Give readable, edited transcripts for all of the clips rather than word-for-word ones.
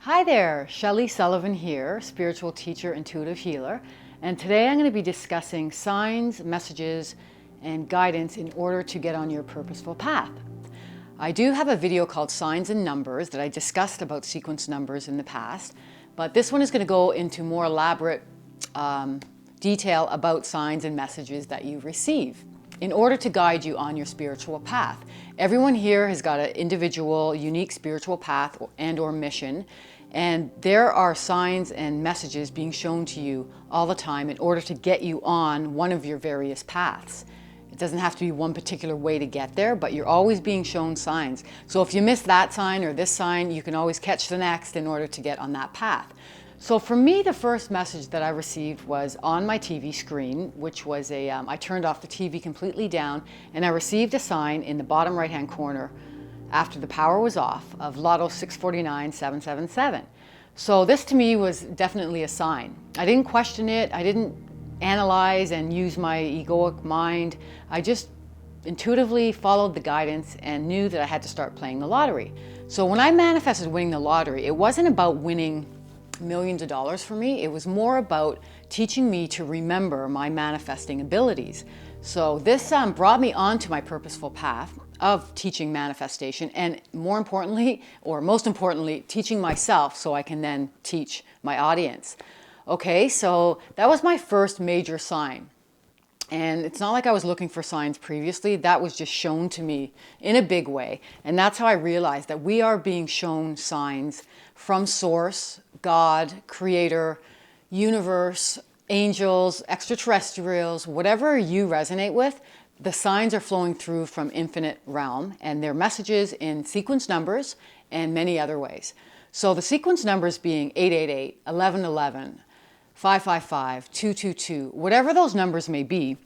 Hi there, Shelley Sullivan here, spiritual teacher, intuitive healer, and today I'm going to be discussing signs, messages, and guidance in order to get on your purposeful path. I do have a video called Signs and Numbers that I discussed about sequence numbers in the past, but this one is going to go into more elaborate detail about signs and messages that you receive in order to guide you on your spiritual path. Everyone here has got an individual, unique spiritual path and or mission, and there are signs and messages being shown to you all the time in order to get you on one of your various paths. It doesn't have to be one particular way to get there, but you're always being shown signs. So if you miss that sign or this sign, you can always catch the next in order to get on that path. So for me, the first message that I received was on my TV screen, which was I turned off the TV completely down, and I received a sign in the bottom right-hand corner after the power was off of Lotto 649-777. So this to me was definitely a sign. I didn't question it. I didn't analyze and use my egoic mind. I just intuitively followed the guidance and knew that I had to start playing the lottery. So when I manifested winning the lottery, it wasn't about winning millions of dollars for me. It was more about teaching me to remember my manifesting abilities. So this brought me onto my purposeful path of teaching manifestation, and more importantly, or most importantly, teaching myself so I can then teach my audience. Okay, so that was my first major sign. And it's not like I was looking for signs previously. That was just shown to me in a big way. And that's how I realized that we are being shown signs from Source, God, Creator, Universe, angels, extraterrestrials, whatever you resonate with. The signs are flowing through from infinite realm, and they're messages in sequence numbers and many other ways. So the sequence numbers being 888, 1111, 555, 222, whatever those numbers may be,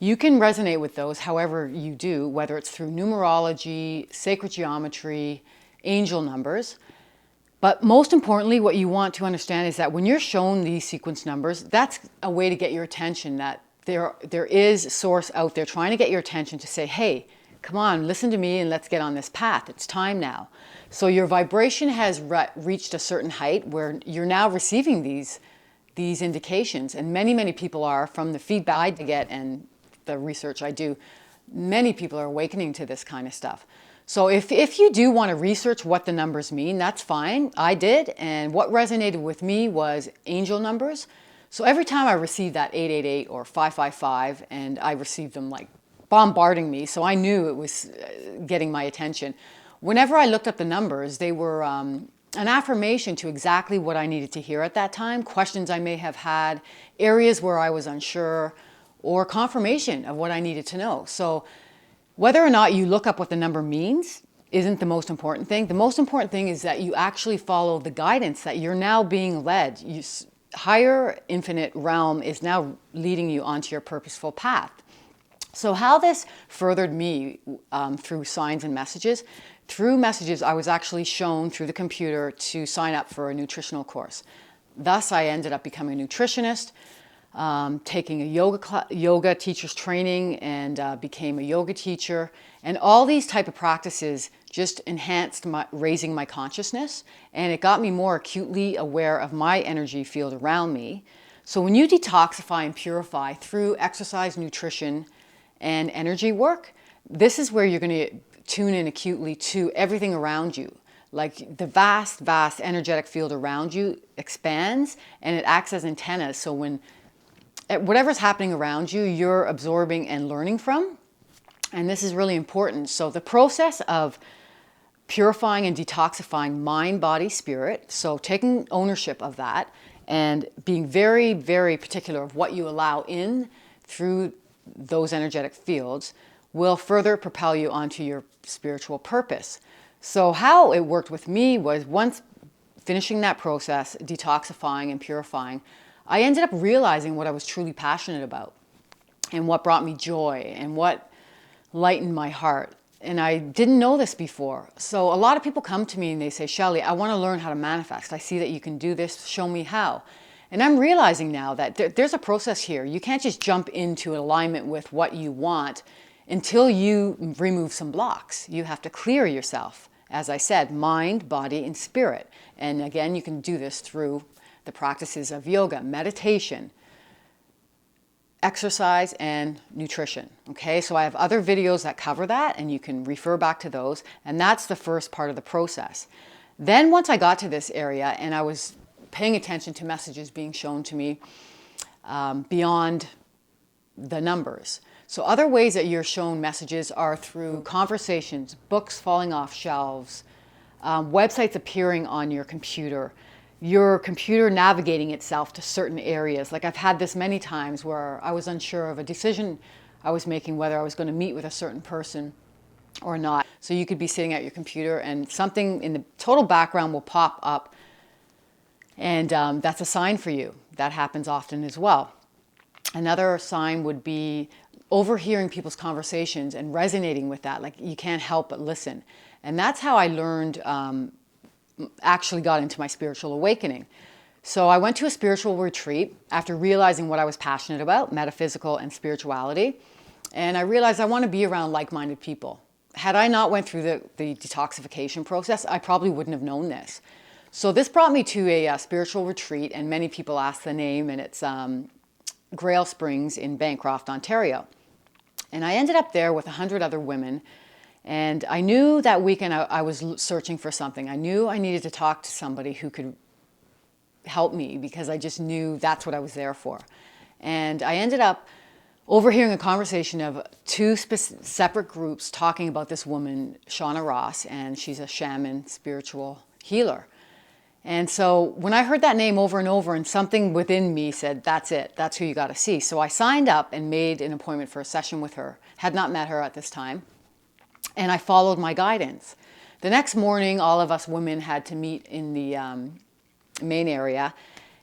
you can resonate with those however you do, whether it's through numerology, sacred geometry, angel numbers. But most importantly, what you want to understand is that when you're shown these sequence numbers, that's a way to get your attention, that there is Source out there trying to get your attention to say, hey, come on, listen to me and let's get on this path. It's time now. So your vibration has reached a certain height where you're now receiving these indications. And many people are, from the feedback I get and the research I do, many people are awakening to this kind of stuff. So if you do want to research what the numbers mean, that's fine. I did. And what resonated with me was angel numbers. So every time I received that 888 or 555, and I received them like bombarding me, so I knew it was getting my attention. Whenever I looked up the numbers, they were an affirmation to exactly what I needed to hear at that time, questions I may have had, areas where I was unsure, or confirmation of what I needed to know. So whether or not you look up what the number means isn't the most important thing. The most important thing is that you actually follow the guidance, that you're now being led. Higher infinite realm is now leading you onto your purposeful path. So how this furthered me through signs and messages, through messages I was actually shown through the computer to sign up for a nutritional course. Thus I ended up becoming a nutritionist, taking a yoga teacher's training, and became a yoga teacher. And all these type of practices just enhanced raising my consciousness, and it got me more acutely aware of my energy field around me. So when you detoxify and purify through exercise, nutrition, and energy work, this is where you're going to tune in acutely to everything around you. Like the vast energetic field around you expands, and it acts as antennas. So when whatever's happening around you, you're absorbing and learning from. And this is really important. So the process of purifying and detoxifying mind, body, spirit, so taking ownership of that and being very particular of what you allow in through those energetic fields will further propel you onto your spiritual purpose. So how it worked with me was, once finishing that process, detoxifying and purifying, I ended up realizing what I was truly passionate about and what brought me joy and what lightened my heart. And I didn't know this before. So a lot of people come to me and they say, Shelley, I want to learn how to manifest. I see that you can do this. Show me how. And I'm realizing now that there's a process here. You can't just jump into alignment with what you want until you remove some blocks. You have to clear yourself as I said, mind, body, and spirit. And again, you can do this through the practices of yoga, meditation, exercise, and nutrition. Okay, so I have other videos that cover that, and you can refer back to those. And that's the first part of the process. Then once I got to this area and I was paying attention to messages being shown to me beyond the numbers. So other ways that you're shown messages are through conversations, books falling off shelves, websites appearing on your computer navigating itself to certain areas. Like I've had this many times where I was unsure of a decision I was making, whether I was going to meet with a certain person or not. So you could be sitting at your computer and something in the total background will pop up, and that's a sign for you. That happens often as well. Another sign would be overhearing people's conversations and resonating with that. Like you can't help but listen. And that's how I learned, actually got into my spiritual awakening. So I went to a spiritual retreat after realizing what I was passionate about, metaphysical and spirituality. And I realized I want to be around like-minded people. Had I not went through the detoxification process, I probably wouldn't have known this. So this brought me to a spiritual retreat, and many people ask the name, and it's Grail Springs in Bancroft, Ontario. And I ended up there with 100 other women. And I knew that weekend I was searching for something. I knew I needed to talk to somebody who could help me, because I just knew that's what I was there for. And I ended up overhearing a conversation of two separate groups talking about this woman, Shauna Ross, and she's a shaman, spiritual healer. And so when I heard that name over and over, and something within me said, that's it, that's who you got to see. So I signed up and made an appointment for a session with her. Had not met her at this time. And I followed my guidance. The next morning, all of us women had to meet in the main area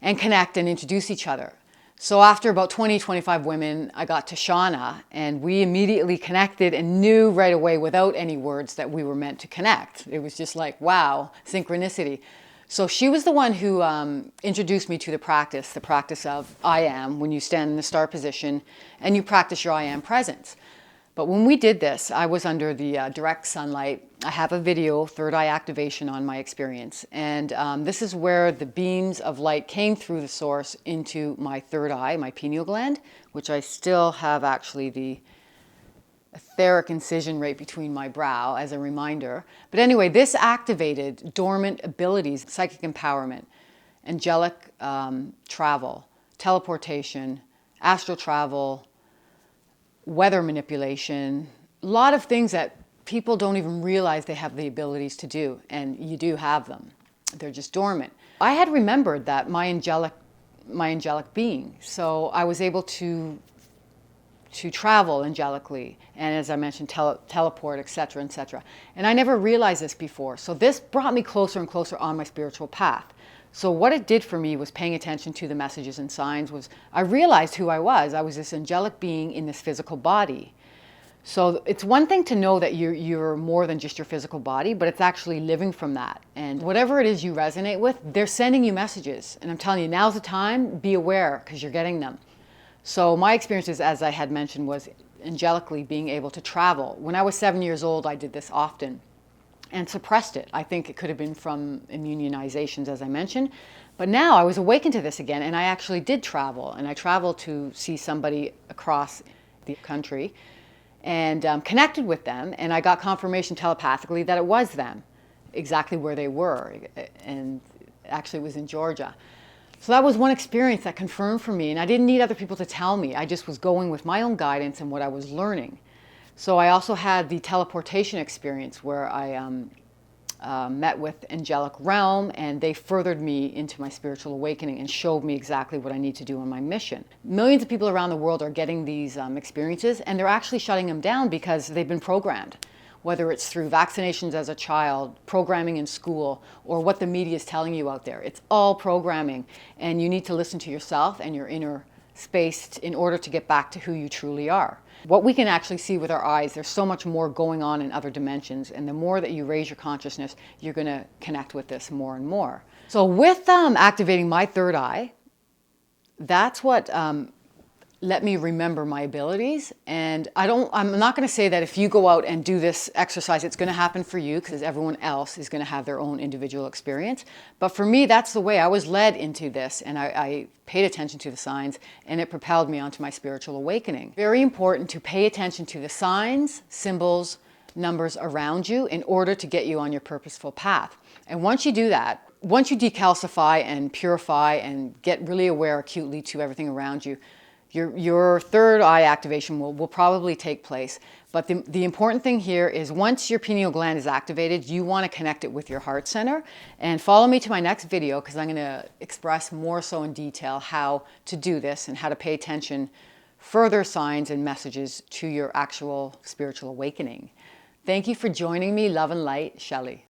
and connect and introduce each other. So after about 20, 25 women, I got to Shauna, and we immediately connected and knew right away without any words that we were meant to connect. It was just like, wow, synchronicity. So she was the one who introduced me to the practice of I am, when you stand in the star position and you practice your I am presence. But when we did this, I was under the direct sunlight. I have a video, third eye activation, on my experience. And this is where the beams of light came through the source into my third eye, my pineal gland, which I still have actually the etheric incision right between my brow as a reminder. But anyway, this activated dormant abilities, psychic empowerment, angelic travel, teleportation, astral travel, weather manipulation, a lot of things that people don't even realize they have the abilities to do, and you do have them. They're just dormant. I had remembered that my angelic being, so I was able to travel angelically, and as I mentioned, teleport, etc., etc. And I never realized this before. So this brought me closer and closer on my spiritual path. So what it did for me was paying attention to the messages and signs. Was I realized who I was. I was this angelic being in this physical body. So it's one thing to know that you're more than just your physical body, but it's actually living from that. And whatever it is you resonate with, they're sending you messages. And I'm telling you, now's the time, be aware, because you're getting them. So my experiences, as I had mentioned, was angelically being able to travel. When I was 7 years old, I did this often and suppressed it. I think it could have been from immunizations, as I mentioned. But now I was awakened to this again, and I actually did travel. And I traveled to see somebody across the country and connected with them. And I got confirmation telepathically that it was them, exactly where they were. And actually it was in Georgia. So that was one experience that confirmed for me. And I didn't need other people to tell me. I just was going with my own guidance and what I was learning. So I also had the teleportation experience where I met with angelic realm, and they furthered me into my spiritual awakening and showed me exactly what I need to do on my mission. Millions of people around the world are getting these experiences, and they're actually shutting them down because they've been programmed, whether it's through vaccinations as a child, programming in school, or what the media is telling you out there. It's all programming, and you need to listen to yourself and your inner space in order to get back to who you truly are. What we can actually see with our eyes, there's so much more going on in other dimensions, and the more that you raise your consciousness, you're going to connect with this more and more. So with activating my third eye, that's what let me remember my abilities. And I'm not going to say that if you go out and do this exercise, it's going to happen for you, because everyone else is going to have their own individual experience. But for me, that's the way I was led into this. And I paid attention to the signs, and it propelled me onto my spiritual awakening. Very important to pay attention to the signs, symbols, numbers around you in order to get you on your purposeful path. And once you do that, once you decalcify and purify and get really aware acutely to everything around you, your third eye activation will probably take place. But the important thing here is, once your pineal gland is activated, you want to connect it with your heart center. And follow me to my next video, because I'm going to express more so in detail how to do this and how to pay attention, further signs and messages to your actual spiritual awakening. Thank you for joining me. Love and light, Shelley.